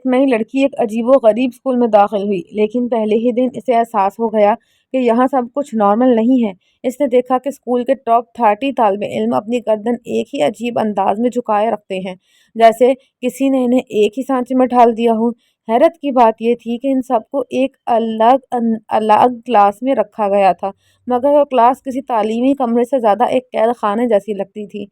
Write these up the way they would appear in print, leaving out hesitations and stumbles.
نئی لڑکی ایک عجیب و غریب اسکول میں داخل ہوئی، لیکن پہلے ہی دن اسے احساس ہو گیا کہ یہاں سب کچھ نارمل نہیں ہے۔ اس نے دیکھا کہ اسکول کے ٹاپ 30 طالب علم اپنی گردن ایک ہی عجیب انداز میں جھکائے رکھتے ہیں، جیسے کسی نے انہیں ایک ہی سانچے میں ڈھال دیا ہو۔ حیرت کی بات یہ تھی کہ ان سب کو ایک الگ کلاس میں رکھا گیا تھا، مگر وہ کلاس کسی تعلیمی کمرے سے زیادہ ایک قید خانے جیسی لگتی تھی۔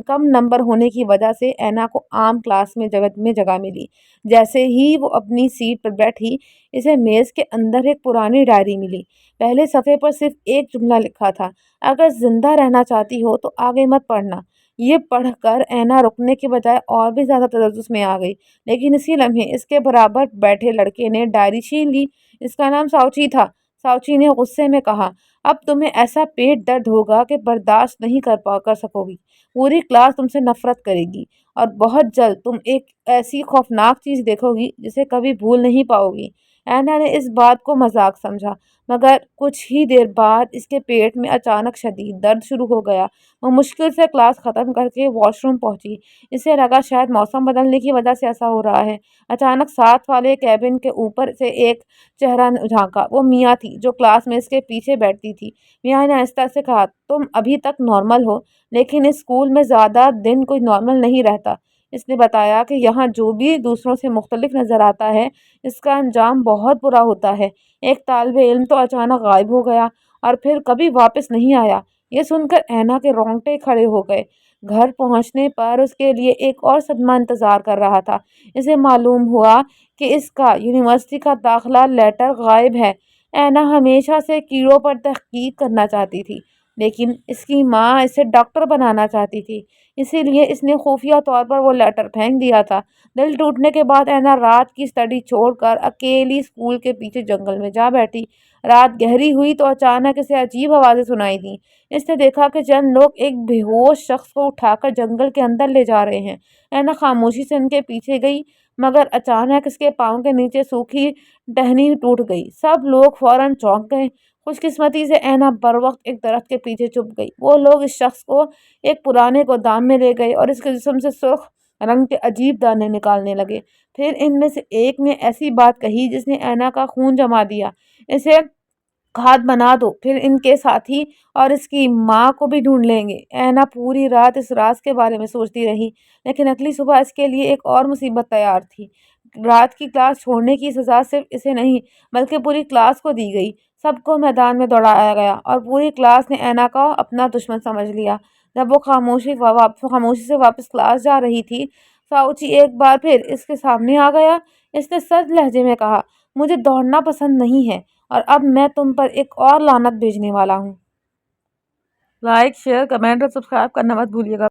کم نمبر ہونے کی وجہ سے اینا کو عام کلاس میں جگہ ملی۔ جیسے ہی وہ اپنی سیٹ پر بیٹھی، اسے میز کے اندر ایک پرانی ڈائری ملی۔ پہلے صفحے پر صرف ایک جملہ لکھا تھا: اگر زندہ رہنا چاہتی ہو تو آگے مت پڑھنا۔ یہ پڑھ کر اینا رکنے کے بجائے اور بھی زیادہ تجسس میں آ گئی، لیکن اسی لمحے اس کے برابر بیٹھے لڑکے نے ڈائری چھین لی۔ اس کا نام ساؤچی تھا۔ ساؤچی نے غصے میں کہا، اب تمہیں ایسا پیٹ درد ہوگا کہ برداشت نہیں کر سکو گی۔ پوری کلاس تم سے نفرت کرے گی اور بہت جلد تم ایک ایسی خوفناک چیز دیکھو گی جسے کبھی بھول نہیں پاؤ گی۔ اینا نے اس بات کو مذاق سمجھا، مگر کچھ ہی دیر بعد اس کے پیٹ میں اچانک شدید درد شروع ہو گیا۔ وہ مشکل سے کلاس ختم کر کے واش روم پہنچی۔ اسے لگا شاید موسم بدلنے کی وجہ سے ایسا ہو رہا ہے۔ اچانک ساتھ والے کیبن کے اوپر سے ایک چہرہ جھانکا۔ وہ میاں تھی جو کلاس میں اس کے پیچھے بیٹھتی تھی۔ میاں نے آہستہ سے کہا، تم ابھی تک نارمل ہو، لیکن اس اسکول میں زیادہ دن کوئی نارمل نہیں رہتا۔ اس نے بتایا کہ یہاں جو بھی دوسروں سے مختلف نظر آتا ہے، اس کا انجام بہت برا ہوتا ہے۔ ایک طالب علم تو اچانک غائب ہو گیا اور پھر کبھی واپس نہیں آیا۔ یہ سن کر اینا کے رونگٹے کھڑے ہو گئے۔ گھر پہنچنے پر اس کے لیے ایک اور صدمہ انتظار کر رہا تھا۔ اسے معلوم ہوا کہ اس کا یونیورسٹی کا داخلہ لیٹر غائب ہے۔ اینا ہمیشہ سے کیڑوں پر تحقیق کرنا چاہتی تھی، لیکن اس کی ماں اسے ڈاکٹر بنانا چاہتی تھی، اسی لیے اس نے خفیہ طور پر وہ لیٹر پھینک دیا تھا۔ دل ٹوٹنے کے بعد اینا رات کی اسٹڈی چھوڑ کر اکیلی اسکول کے پیچھے جنگل میں جا بیٹھی۔ رات گہری ہوئی تو اچانک اسے عجیب آوازیں سنائی دیں۔ اس نے دیکھا کہ چند لوگ ایک بے ہوش شخص کو اٹھا کر جنگل کے اندر لے جا رہے ہیں۔ اینا خاموشی سے ان کے پیچھے گئی، مگر اچانک اس کے پاؤں کے نیچے سوکھی ٹہنی ٹوٹ گئی۔ سب لوگ فوراً چونک گئے۔ خوش قسمتی سے اینا بروقت ایک درخت کے پیچھے چھپ گئی۔ وہ لوگ اس شخص کو ایک پرانے گودام میں لے گئے اور اس کے جسم سے سرخ رنگ کے عجیب دانے نکالنے لگے۔ پھر ان میں سے ایک نے ایسی بات کہی جس نے اینا کا خون جما دیا، اسے کھاد بنا دو، پھر ان کے ساتھی اور اس کی ماں کو بھی ڈھونڈ لیں گے۔ اینا پوری رات اس راز کے بارے میں سوچتی رہی، لیکن اگلی صبح اس کے لیے ایک اور مصیبت تیار تھی۔ رات کی کلاس چھوڑنے کی سزا صرف اسے نہیں بلکہ پوری کلاس کو دی گئی۔ سب کو میدان میں دوڑایا گیا اور پوری کلاس نے اینا کو اپنا دشمن سمجھ لیا۔ جب وہ خاموشی سے واپس کلاس جا رہی تھی، ساؤچی ایک بار پھر اس کے سامنے آ گیا۔ اس نے سرد لہجے میں کہا، مجھے دوڑنا پسند نہیں ہے اور اب میں تم پر ایک اور لعنت بھیجنے والا ہوں۔ لائک، شیئر، کمنٹ اور سبسکرائب کرنا مت بھولیے گا۔